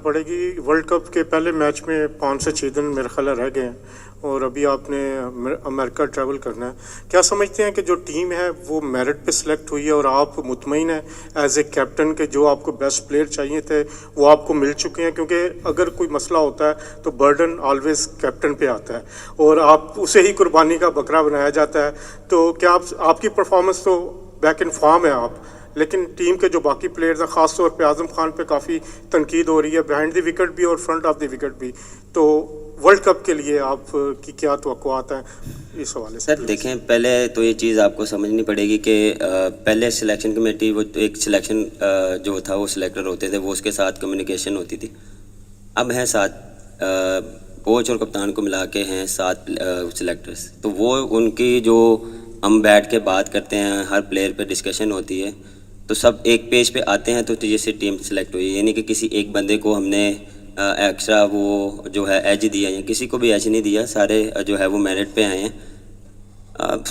पड़ेगी। World cup के पहले मैच में 5 से 6 दिन मेरे ख्याल रह गए हैं और अभी आपने अमेरिका ट्रैवल करना है। क्या समझते हैं कि जो टीम है वो मेरिट पे सिलेक्ट हुई है और आप मुतमईन हैं एज ए कैप्टन के जो आपको बेस्ट प्लेयर चाहिए थे वो आपको मिल चुके हैं? क्योंकि अगर कोई मसला होता है तो बर्डन ऑलवेज कैप्टन पे आता है और आप उसे ही कुर्बानी का बकरा बनाया जाता है। तो क्या आपकी परफॉर्मेंस तो बैक इन फॉर्म है आप, लेकिन टीम के जो बाकी प्लेयर्स हैं ख़ास तौर पे आज़म खान पे काफ़ी तनकीद हो रही है, बिहाइंड द विकेट भी और फ्रंट ऑफ द विकेट भी। तो वर्ल्ड कप के लिए आप की क्या तवक्कुआत हैं इस हवाले से? सर देखें, पहले तो ये चीज़ आपको समझनी पड़ेगी कि पहले सिलेक्शन कमेटी वो एक सिलेक्शन जो था वो सिलेक्टर होते थे, वो उसके साथ कम्युनिकेशन होती थी। अब हैं 7 कोच और कप्तान को मिला के हैं 7 सिलेक्टर्स। तो वो उनकी जो हम बैठ के बात करते हैं, हर प्लेयर पे डिस्कशन होती है, तो सब एक पेज पे आते हैं। तो जैसे टीम सेलेक्ट हुई, यानी कि किसी एक बंदे को हमने एक्स्ट्रा वो जो है एज दिया है, किसी को भी एज नहीं दिया, सारे जो है वो मेरिट पे आए हैं। अब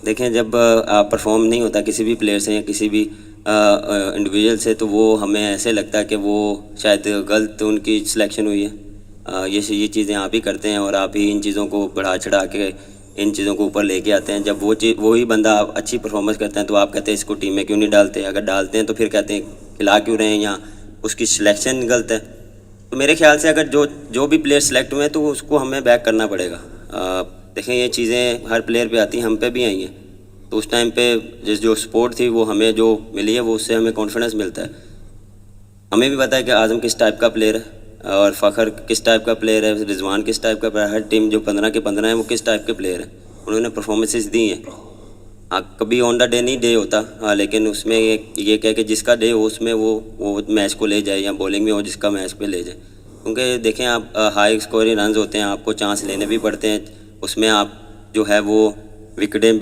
देखें, जब परफॉर्म नहीं होता किसी भी प्लेयर से या किसी भी इंडिविजुअल से, तो वो हमें ऐसे लगता है कि वो शायद गलत उनकी सिलेक्शन हुई है। ये चीज़ें आप ही करते हैं और आप ही इन चीज़ों को बढ़ा चढ़ा के इन चीज़ों को ऊपर लेके आते हैं। जब वही बंदा अच्छी परफॉर्मेंस करता है तो आप कहते हैं इसको टीम में क्यों नहीं डालते, अगर डालते हैं तो फिर कहते हैं खिला क्यों रहे हैं या उसकी सिलेक्शन गलत है। तो मेरे ख्याल से अगर जो भी प्लेयर सेलेक्ट हुए हैं तो उसको हमें बैक करना पड़ेगा। देखें, ये चीज़ें हर प्लेयर पे आती हैं, हम पे भी आई हैं। तो उस टाइम पे जो सपोर्ट थी वो हमें जो मिली है वो उससे हमें कॉन्फिडेंस मिलता है। हमें भी पता है कि आज़म किस टाइप का प्लेयर है और फ़खर किस टाइप का प्लेयर है, रिजवान किस टाइप का प्लेयर है। हर टीम जो 15 के 15 हैं वो किस टाइप के प्लेयर हैं, उन्होंने परफॉर्मेंसेस दी हैं। हाँ, कभी ऑन द डे नहीं डे होता, हाँ, लेकिन उसमें ये कह के जिसका डे हो उसमें वो मैच को ले जाए, या बॉलिंग में हो जिसका मैच पे ले जाए। क्योंकि देखें आप, हाई स्कोरिंग रन होते हैं, आपको चांस लेने भी पड़ते हैं, उसमें आप जो है वो विकेटें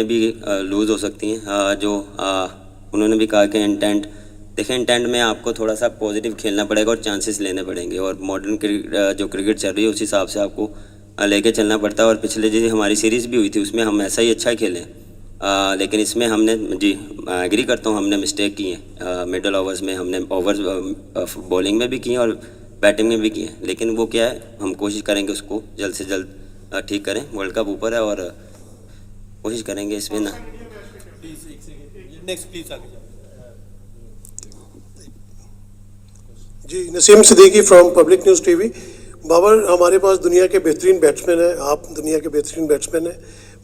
भी लूज़ हो सकती हैं। उन्होंने भी कहा कि इंटेंट, देखें इंटेंट में आपको थोड़ा सा पॉजिटिव खेलना पड़ेगा और चांसेस लेने पड़ेंगे, और मॉडर्न जो क्रिकेट चल रही है उस हिसाब से आपको लेके चलना पड़ता है। और पिछले जो हमारी सीरीज़ भी हुई थी उसमें हम ऐसा ही अच्छा खेले, लेकिन इसमें हमने एग्री करता हूँ हमने मिस्टेक की है। मिडल ओवर्स में हमने ओवर्स बॉलिंग में भी की हैं और बैटिंग में भी की हैं, लेकिन वो क्या है, हम कोशिश करेंगे उसको जल्द से जल्द ठीक करें। वर्ल्ड कप ऊपर है और कोशिश करेंगे इसमें ना। जी, Naseem Siddiqui from public news TV. Babar, हमारे पास दुनिया के बेहतरीन बैट्समैन हैं, आप दुनिया के बेहतरीन बैट्समैन हैं,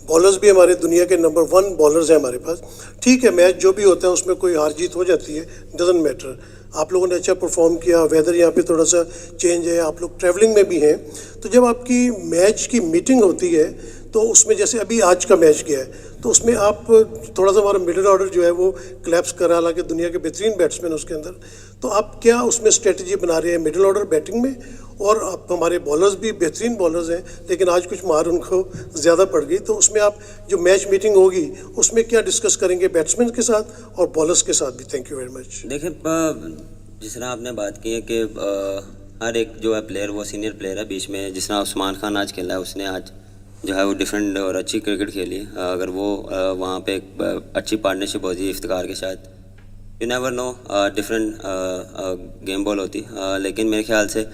बॉलर्स भी हमारे दुनिया के नंबर 1 बॉलर्स हैं हमारे पास। ठीक है, मैच जो भी होता है उसमें कोई हार जीत हो जाती है, डजंट मैटर। आप लोगों ने अच्छा परफॉर्म किया, वेदर यहाँ पे थोड़ा सा चेंज है, आप लोग ट्रैवलिंग में भी हैं। तो जब आपकी मैच की मीटिंग होती है तो उसमें जैसे अभी आज का मैच गया है तो उसमें आप थोड़ा सा, हमारा मिडिल ऑर्डर जो है वो क्लैप्स करा, हालांकि दुनिया के बेहतरीन बैट्समैन उसके अंदर, तो आप क्या उसमें स्ट्रेटजी बना रहे हैं मिडिल ऑर्डर बैटिंग में? और आप, हमारे बॉलर्स भी बेहतरीन बॉलर्स हैं लेकिन आज कुछ मार उनको ज़्यादा पड़ गई, तो उसमें आप जो मैच मीटिंग होगी उसमें क्या डिस्कस करेंगे बैट्समैन के साथ और बॉलर्स के साथ भी? Thank you very much. देखिए, जिस तरह आपने बात की है कि हर एक जो है प्लेयर वो सीनियर प्लेयर है, बीच में जिस तरह उस्मान खान आज खेला है, उसने आज जो है वो डिफरेंट और अच्छी क्रिकेट खेली है। अगर वो वहाँ पे एक अच्छी पार्टनरशिप होती है इफ्तिकार के साथ, you never know, different game ball होती। लेकिन मेरे ख्याल से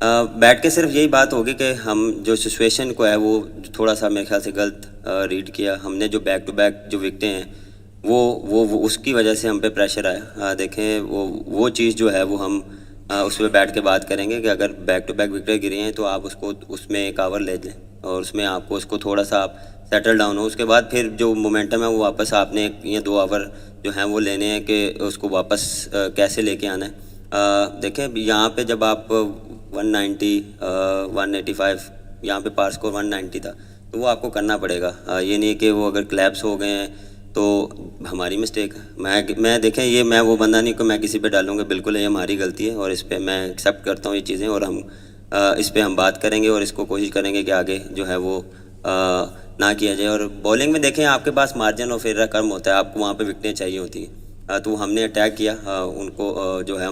बैट के सिर्फ यही बात होगी कि हम जो सिचुएशन को है वो थोड़ा सा मेरे ख्याल से गलत रीड किया हमने। जो बैक टू बैक जो विकटें हैं वो उसकी वजह से हम पे प्रेशर आया। देखें, वो चीज़ जो है वो हम उस पर बैठ के बात करेंगे कि अगर बैक टू बैक विकेट गिरी हैं तो आप उसको उसमें एक ओवर ले लें और उसमें आपको उसको थोड़ा सा आप सेटल डाउन हो, उसके बाद फिर जो मोमेंटम है वो वापस आपने 1 या 2 ओवर जो हैं वो लेने हैं कि उसको वापस कैसे लेके आना है। देखें, यहाँ पे जब आप 190 185 यहाँ पे पार स्कोर 190 था तो वो आपको करना पड़ेगा। ये नहीं कि वो अगर क्लैप्स हो गए हैं तो हमारी मिस्टेक है। मैं देखें, ये मैं वो बंदा नहीं कि मैं किसी पे डालूंगा, बिल्कुल ये हमारी गलती है और इस पर मैं एक्सेप्ट करता हूँ ये चीज़ें, और हम इस पर हम बात करेंगे और इसको कोशिश करेंगे कि आगे जो है वो ना किया जाए। और बॉलिंग में देखें, आपके पास मार्जिन ऑफ एरर कम होता है, आपको वहाँ पे विकटें चाहिए होती हैं। तो हमने अटैक किया, उनको जो है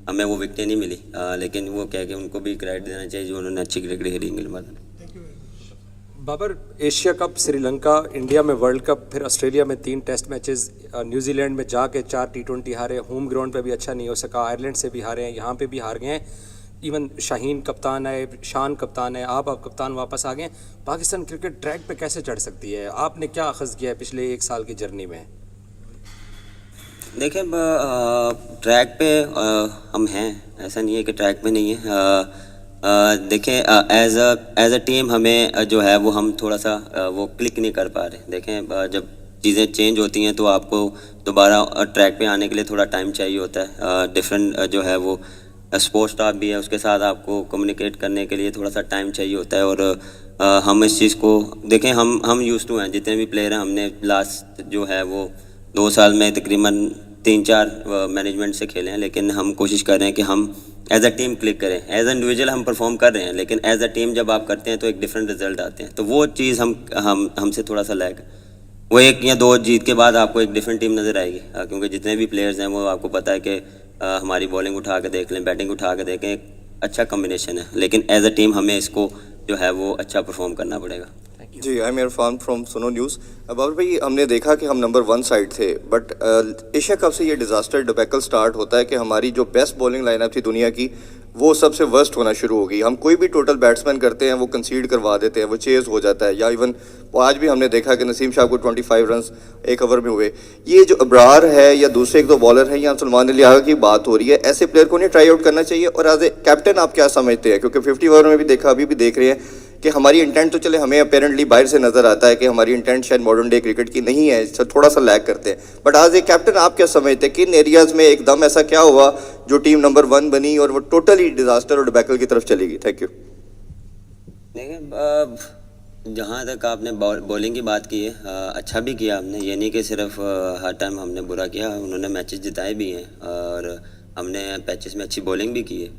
हमें वो विकटें नहीं मिली, लेकिन वो कह के उनको भी क्रेडिट देना चाहिए जो उन्होंने अच्छी क्रिकेट खेली इंग्लैंड वालों ने। Babar, Asia cup, Sri Lanka, India में वर्ल्ड कप, फिर ऑस्ट्रेलिया में 3 टेस्ट मैचेस, न्यूजीलैंड में जाके 4 T20 हारे, होम ग्राउंड पे भी अच्छा नहीं हो सका, आयरलैंड से भी हारे हैं, यहाँ पे भी हार गए हैं। इवन शाहीन कप्तान है, शान कप्तान है, आप कप्तान वापस आ गए। पाकिस्तान क्रिकेट ट्रैक पे कैसे चढ़ सकती है? आपने क्या अखज़ किया है पिछले 1 साल की जर्नी में? देखें, ट्रैक पे हम हैं, ऐसा नहीं है कि ट्रैक पे नहीं है। देखें, एज अ टीम हमें जो है वो हम थोड़ा सा वो क्लिक नहीं कर पा रहे। देखें, जब चीज़ें चेंज होती हैं तो आपको दोबारा ट्रैक पे आने के लिए थोड़ा टाइम चाहिए होता है। डिफरेंट जो है वो स्पोर्ट्स स्टाफ भी है, उसके साथ आपको कम्युनिकेट करने के लिए थोड़ा सा टाइम चाहिए होता है। और हम इस चीज़ को देखें, हम यूज़ टू हैं, जितने भी प्लेयर हैं, हमने लास्ट जो है वो 2 साल में तकरीबन 3-4 मैनेजमेंट से खेले हैं, लेकिन हम कोशिश कर रहे हैं कि हम एज अ टीम क्लिक करें। एज अ इंडिविजुअल हम परफॉर्म कर रहे हैं, लेकिन एज अ टीम जब आप करते हैं तो एक डिफरेंट रिजल्ट आते हैं। तो वो चीज़ हमसे थोड़ा सा लैग, वो 1 या 2 जीत के बाद आपको एक डिफरेंट टीम नज़र आएगी, क्योंकि जितने भी प्लेयर्स हैं वो आपको पता है कि हमारी बॉलिंग उठा के देख लें, बैटिंग उठा के देखें, एक अच्छा कम्बिनेशन है, लेकिन एज अ टीम हमें इसको जो है वो अच्छा परफॉर्म करना पड़ेगा। जी, आई एम इरफान फ्रॉम सुनो न्यूज़। बाबर भाई, हमने देखा कि हम नंबर 1 साइड थे, बट एशिया कप से ये डिज़ास्टर डिबैकल स्टार्ट होता है कि हमारी जो बेस्ट बॉलिंग लाइनअप थी दुनिया की, वो सबसे वर्स्ट होना शुरू हो गई। हम कोई भी टोटल बैट्समैन करते हैं वो कंसीड करवा देते हैं, वो चेज़ हो जाता है। या इवन आज भी हमने देखा कि नसीम शाह को 25 रन 1 ओवर में हुए। ये जो अब्रार है या दूसरे 1-2 बॉलर हैं या सलमान अली आगा की बात हो रही है, ऐसे प्लेयर को नहीं ट्राई आउट करना चाहिए? और एज ए कैप्टन आप क्या समझते हैं? क्योंकि 50 ओवर में भी देखा, अभी भी देख रहे हैं कि हमारी इंटेंट तो चले, हमें अपेरेंटली बाहर से नज़र आता है कि हमारी इंटेंट शायद मॉडर्न डे क्रिकेट की नहीं है, थोड़ा सा लैग करते हैं। बट आज एक कैप्टन आप क्या समझते हैं, किन एरियाज़ में एकदम ऐसा क्या हुआ जो टीम नंबर 1 बनी और वो टोटली डिजास्टर और डिबैकल की तरफ चली गई? Thank you. देखिए, जहाँ तक आपने बॉलिंग की बात की है, अच्छा भी किया आपने, ये नहीं कि सिर्फ हर टाइम हमने बुरा किया। उन्होंने मैचेस जिताए भी हैं और हमने पैचेस में अच्छी बॉलिंग भी की है।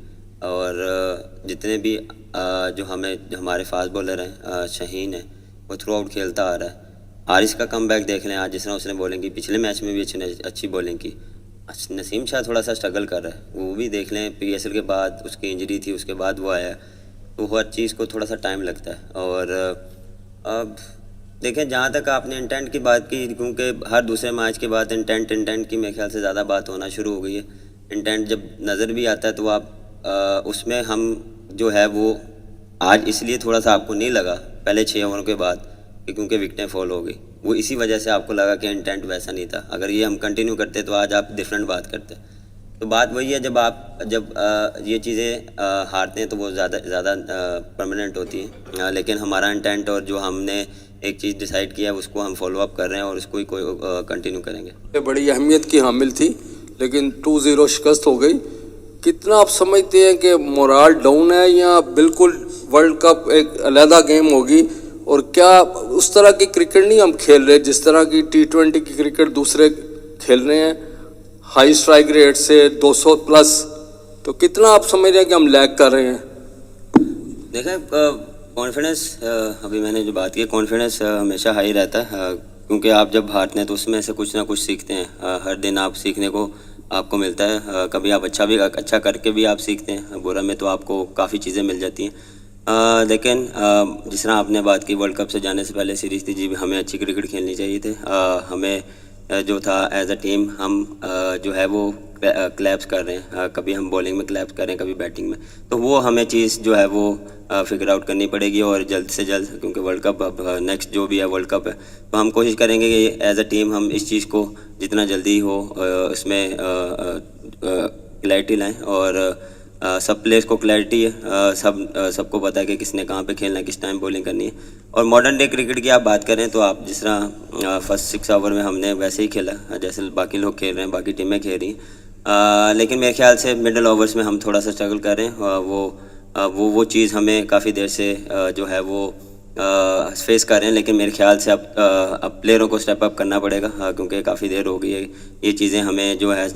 और जितने भी जो हमारे फास्ट बॉलर हैं, शाहीन है, वो थ्रू आउट खेलता आ रहा है। हारिस का कमबैक देख लें, आज जिस तरह उसने बॉलिंग की, पिछले मैच में भी अच्छी बॉलिंग की। नसीम शाह थोड़ा सा स्ट्रगल कर रहा है, वो भी देख लें, PSL के बाद उसकी इंजरी थी, उसके बाद वो आया, तो हर चीज़ को थोड़ा सा टाइम लगता है। और अब देखें, जहाँ तक आपने इंटेंट की बात की, क्योंकि हर दूसरे मैच के बाद इंटेंट की मेरे ख्याल से ज़्यादा बात होना शुरू हो गई है। इंटेंट जब नज़र भी आता है तो आप उसमें हम जो है वो आज इसलिए थोड़ा सा आपको नहीं लगा पहले 6 ओवरों के बाद कि क्योंकि विकेटें फॉल हो गई, वो इसी वजह से आपको लगा कि इंटेंट वैसा नहीं था। अगर ये हम कंटिन्यू करते तो आज आप डिफरेंट बात करते। तो बात वही है, जब ये चीज़ें हारते हैं तो वो ज़्यादा परमानेंट होती हैं, लेकिन हमारा इंटेंट और जो हमने एक चीज़ डिसाइड किया है उसको हम फॉलो अप कर रहे हैं और उसको ही कंटिन्यू करेंगे। बड़ी अहमियत की हामिल थी, लेकिन 2-0 शिकस्त हो गई। कितना आप समझते हैं कि मोराल डाउन है या बिल्कुल वर्ल्ड कप एक अलहदा गेम होगी? और क्या उस तरह की क्रिकेट नहीं हम खेल रहे जिस तरह की T20 की क्रिकेट दूसरे खेल रहे हैं, हाई स्ट्राइक रेट से 200 प्लस? तो कितना आप समझ रहे हैं कि हम लैग कर रहे हैं? देखें, कॉन्फिडेंस, अभी मैंने जो बात की, कॉन्फिडेंस हमेशा हाई रहता है, क्योंकि आप जब हारते हैं तो उसमें से कुछ ना कुछ सीखते हैं। हर दिन आप सीखने को आपको मिलता है। कभी आप अच्छा करके भी आप सीखते हैं, बुरा में तो आपको काफ़ी चीज़ें मिल जाती हैं। लेकिन जिस तरह आपने बात की, वर्ल्ड कप से जाने से पहले सीरीज़ थी जी, हमें अच्छी क्रिकेट खेलनी चाहिए थी। हमें जो था एज अ टीम हम जो है वो क्लैप्स कर रहे हैं, कभी हम बॉलिंग में क्लैप्स कर रहे हैं, कभी बैटिंग में, तो वो हमें चीज़ जो है वो फिगर आउट करनी पड़ेगी और जल्द से जल्द, क्योंकि वर्ल्ड कप अब नेक्स्ट जो भी है वर्ल्ड कप है, तो हम कोशिश करेंगे कि एज अ टीम हम इस चीज़ को जितना जल्दी हो इसमें क्लैरिटी लाएँ। और सब प्लेयर्स को क्लैरिटी है, सबको पता है कि किसने कहाँ पे खेलना है, किस टाइम बॉलिंग करनी है। और मॉडर्न डे क्रिकेट की आप बात करें तो आप जिस तरह फर्स्ट 6 ओवर में हमने वैसे ही खेला जैसे बाकी लोग खेल रहे हैं, बाकी टीमें खेल रही हैं, लेकिन मेरे ख्याल से मिडल ओवर्स में हम थोड़ा सा स्ट्रगल कर रहे हैं। वो चीज़ हमें काफ़ी देर से जो है वो फेस कर रहे हैं, लेकिन मेरे ख्याल से अब प्लेयरों को स्टेप अप करना पड़ेगा, क्योंकि काफ़ी देर हो गई है। ये चीज़ें हमें जो है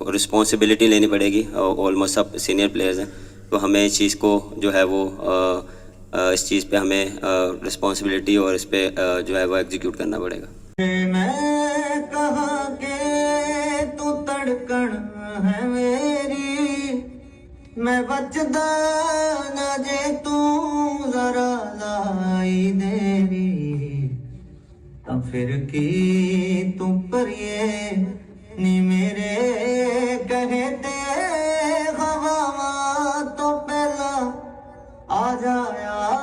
रिस्पॉन्सिबिलिटी लेनी पड़ेगी, ऑलमोस्ट सब सीनियर प्लेयर्स हैं, तो हमें इस चीज़ को जो है वो इस चीज़ पे हमें रिस्पॉन्सिबिलिटी और इस पे जो है वो एग्जीक्यूट करना पड़ेगा। मैं कहाँ के तू तड़कन है मेरी, मैं बचदा ना जे तू जरा लाई देवी तो फिर की तू करिए नी मेरे कहते हवा तो पहला आ जाया